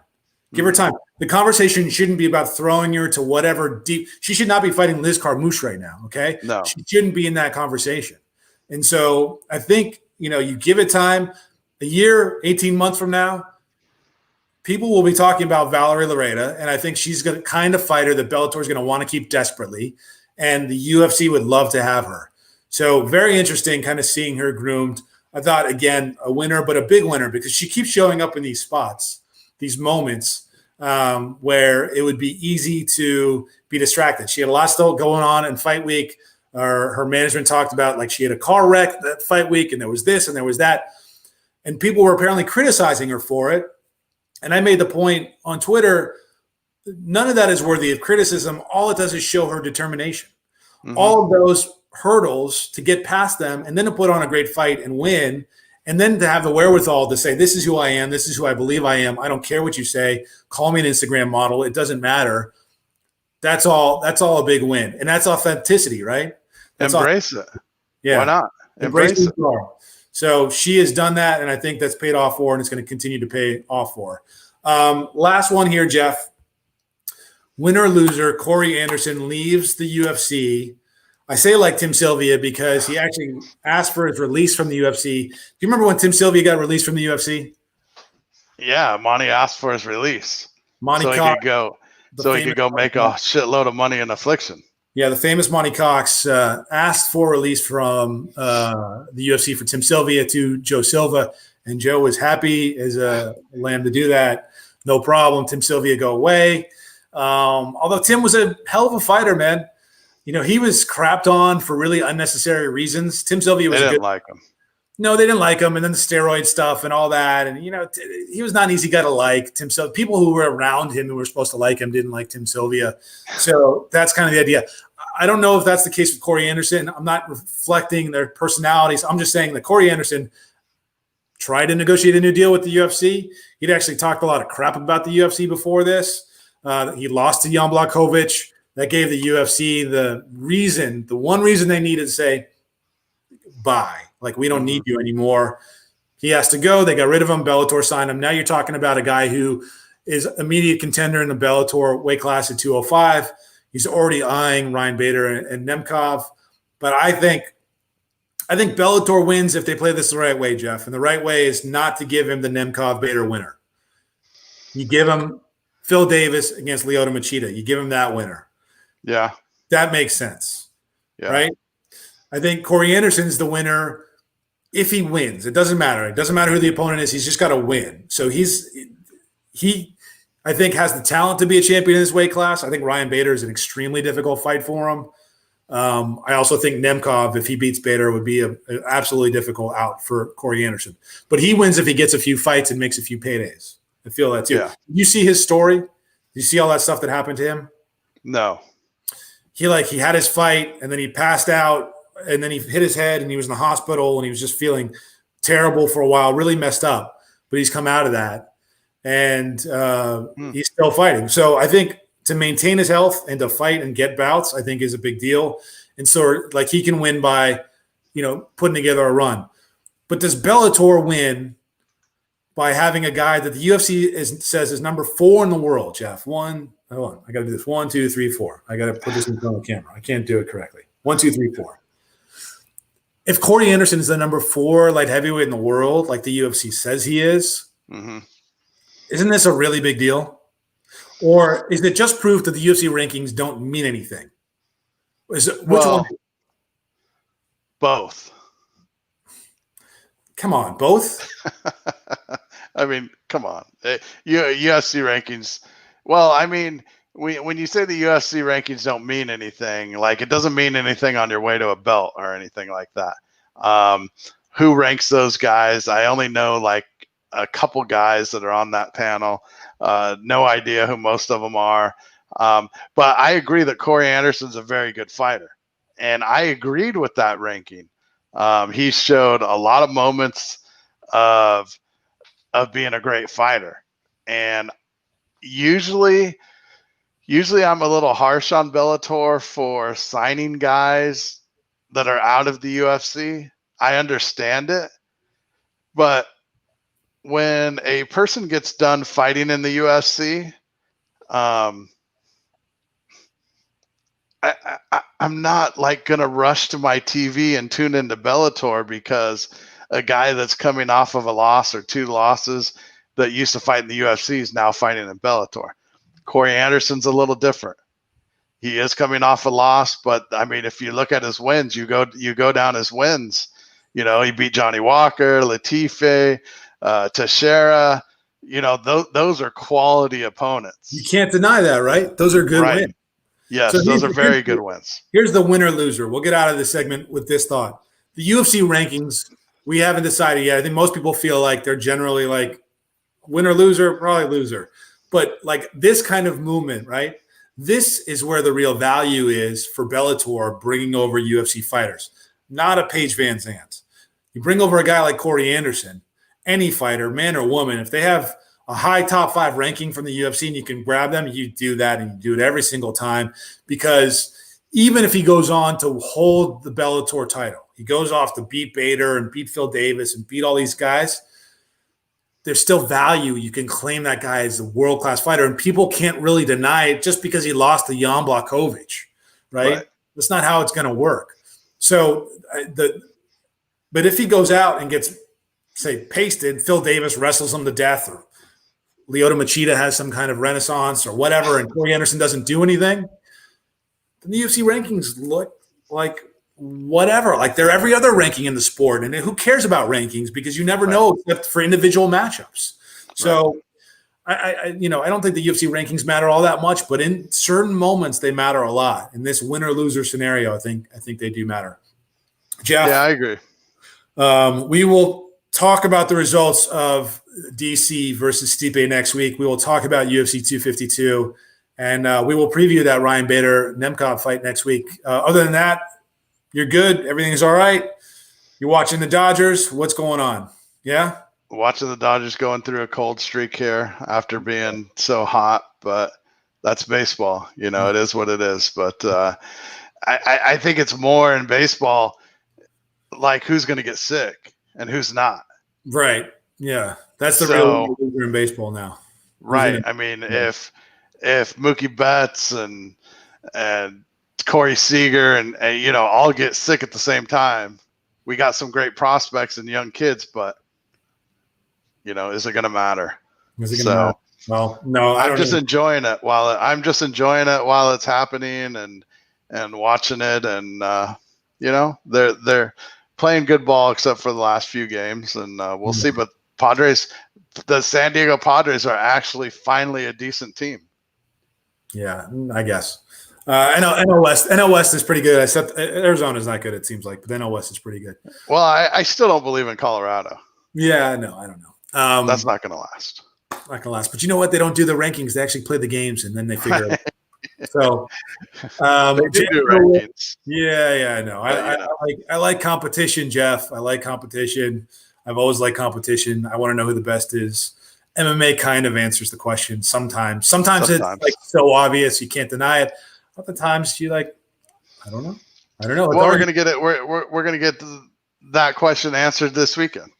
Give her time. The conversation shouldn't be about throwing her to whatever deep. She should not be fighting Liz Carmouche right now, okay? No. She shouldn't be in that conversation. And so I think, you give it time. A year, 18 months from now, people will be talking about Valerie Laredo, and I think she's the kind of fighter that Bellator is going to want to keep desperately, and the UFC would love to have her. So very interesting kind of seeing her groomed. I thought, again, a winner, but a big winner, because she keeps showing up in these spots, these moments where it would be easy to be distracted. She had a lot still going on in fight week. Her management talked about, like, she had a car wreck that fight week, and there was this and there was that. And people were apparently criticizing her for it. And I made the point on Twitter, none of that is worthy of criticism. All it does is show her determination. Mm-hmm. All of those hurdles to get past them, and then to put on a great fight and win, and then to have the wherewithal to say, this is who I am, this is who I believe I am. I don't care what you say. Call me an Instagram model. It doesn't matter. That's all a big win. And that's authenticity, right? Embrace it. Yeah. Why not? Embrace it. So she has done that, and I think that's paid off for her, and it's going to continue to pay off for her. Last one here, Jeff. Winner or loser, Corey Anderson leaves the UFC. I say like Tim Sylvia because he actually asked for his release from the UFC. Do you remember when Tim Sylvia got released from the UFC? Yeah, Monty asked for his release. Monty so Cox, he could go make a shitload of money in Affliction. Yeah, the famous Monty Cox asked for release from the UFC for Tim Sylvia to Joe Silva, and Joe was happy as a lamb to do that. No problem. Tim Sylvia, go away. Although Tim was a hell of a fighter, man. He was crapped on for really unnecessary reasons. Tim Sylvia was didn't like him. No, they didn't like him, and then the steroid stuff and all that. And, he was not an easy guy to like. Tim Sylvia, people who were around him who were supposed to like him didn't like Tim Sylvia. So that's kind of the idea. I don't know if that's the case with Corey Anderson. I'm not reflecting their personalities. I'm just saying that Corey Anderson tried to negotiate a new deal with the UFC. He'd actually talked a lot of crap about the UFC before this. He lost to Jan Blachowicz. That gave the UFC the one reason they needed to say, bye. Like, we don't need you anymore. He has to go. They got rid of him. Bellator signed him. Now you're talking about a guy who is immediate contender in the Bellator weight class at 205. He's already eyeing Ryan Bader and Nemkov. But I think Bellator wins if they play this the right way, Jeff. And the right way is not to give him the Nemkov Bader winner. You give him Phil Davis against Lyoto Machida. You give him that winner. Yeah. That makes sense. Yeah. Right? I think Corey Anderson's the winner if he wins. It doesn't matter. It doesn't matter who the opponent is. He's just got to win. So he I think has the talent to be a champion in this weight class. I think Ryan Bader is an extremely difficult fight for him. I also think Nemkov, if he beats Bader, would be an absolutely difficult out for Corey Anderson. But he wins if he gets a few fights and makes a few paydays. I feel that too. Yeah. You see his story? You see all that stuff that happened to him? No. He had his fight and then he passed out and then he hit his head and he was in the hospital and he was just feeling terrible for a while, really messed up. But he's come out of that and he's still fighting. So I think to maintain his health and to fight and get bouts, I think is a big deal. And so he can win by, putting together a run. But does Bellator win by having a guy that the UFC says is number 4 in the world, Jeff? Hold on. I got to do this. 1, 2, 3, 4. I got to put this in front of the camera. I can't do it correctly. 1, 2, 3, 4. If Corey Anderson is the number 4 light heavyweight in the world, like the UFC says he is, isn't this a really big deal? Or is it just proof that the UFC rankings don't mean anything? Which one? Both. Come on, both? I mean, come on. UFC rankings. Well, I mean, when you say the UFC rankings don't mean anything, it doesn't mean anything on your way to a belt or anything like that. Who ranks those guys? I only know a couple guys that are on that panel. No idea who most of them are. But I agree that Corey Anderson's a very good fighter. And I agreed with that ranking. He showed a lot of moments of being a great fighter. And usually I'm a little harsh on Bellator for signing guys that are out of the UFC. I understand it. But when a person gets done fighting in the UFC, I'm not going to rush to my TV and tune into Bellator because a guy that's coming off of a loss or 2 losses that used to fight in the UFC is now fighting in Bellator. Corey Anderson's a little different. He is coming off a loss, but I mean, if you look at his wins, you go down his wins. He beat Johnny Walker, Latifi, Teixeira. Those are quality opponents. You can't deny that, right? Those are good wins. Yes, so those are very good wins. Here's the winner-loser. We'll get out of this segment with this thought. The UFC rankings, we haven't decided yet. I think most people feel like they're generally winner-loser, probably loser. But this kind of movement, right? This is where the real value is for Bellator bringing over UFC fighters, not a Paige Van Zandt. You bring over a guy like Corey Anderson, any fighter, man or woman, if they have a high top 5 ranking from the UFC and you can grab them, you do that and you do it every single time because even if he goes on to hold the Bellator title, he goes off to beat Bader and beat Phil Davis and beat all these guys, there's still value. You can claim that guy as a world-class fighter and people can't really deny it just because he lost to Jan Blachowicz, right? That's not how it's going to work. So, but if he goes out and gets, say, pasted, Phil Davis wrestles him to death or Lyoto Machida has some kind of renaissance or whatever, and Corey Anderson doesn't do anything, then the UFC rankings look like whatever. They're every other ranking in the sport. And who cares about rankings because you never know except for individual matchups. So I don't think the UFC rankings matter all that much, but in certain moments they matter a lot. In this winner-loser scenario, I think they do matter. Jeff? Yeah, I agree. We will talk about the results of DC versus Stipe next week. We will talk about UFC 252, and we will preview that Ryan Bader-Nemkov fight next week. Other than that, you're good. Everything's all right. You're watching the Dodgers. What's going on? Yeah? Watching the Dodgers going through a cold streak here after being so hot, but that's baseball. It is what it is. But I think it's more in baseball who's going to get sick and who's not. Right. Yeah. That's the real loser in baseball now. Right. I mean, if Mookie Betts and Corey Seager and all get sick at the same time, we got some great prospects and young kids, but is it going to matter? Well, no, I'm just enjoying it while it's happening and watching it, and they're playing good ball except for the last few games, and we'll see. But the San Diego Padres are actually finally a decent team. Yeah, I guess. NL West is pretty good. Except Arizona's not good, it seems like, but the NL West is pretty good. Well, I still don't believe in Colorado. Yeah, no, I don't know. That's not going to last. Not going to last. But you know what? They don't do the rankings. They actually play the games, and then they figure it out. So, they do rankings. Yeah, I know. I like competition, Jeff. I like competition. I've always liked competition. I want to know who the best is. MMA kind of answers the question sometimes. Sometimes it's like so obvious you can't deny it. Other times you like, I don't know. Well, we're gonna get it. We're gonna get that question answered this weekend.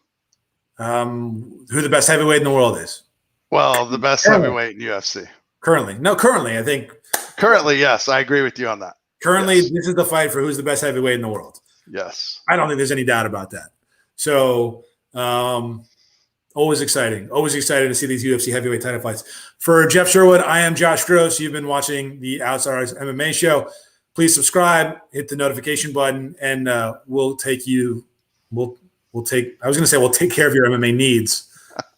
Who the best heavyweight in the world is? Well, the best heavyweight in UFC. Currently, I think. Currently, yes, I agree with you on that. Currently, yes. This is the fight for who's the best heavyweight in the world. Yes. I don't think there's any doubt about that. So, always exciting. Always excited to see these UFC heavyweight title fights. For Jeff Sherwood, I am Josh Gross. You've been watching the Outsiders MMA show. Please subscribe, hit the notification button, and we'll take care of your MMA needs.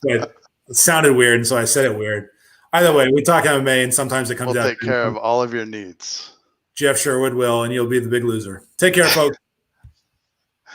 But it sounded weird, and so I said it weird. Either way, we talk MMA, and sometimes it comes out. We'll take care of all of your needs. Jeff Sherwood will, and you'll be the big loser. Take care, folks.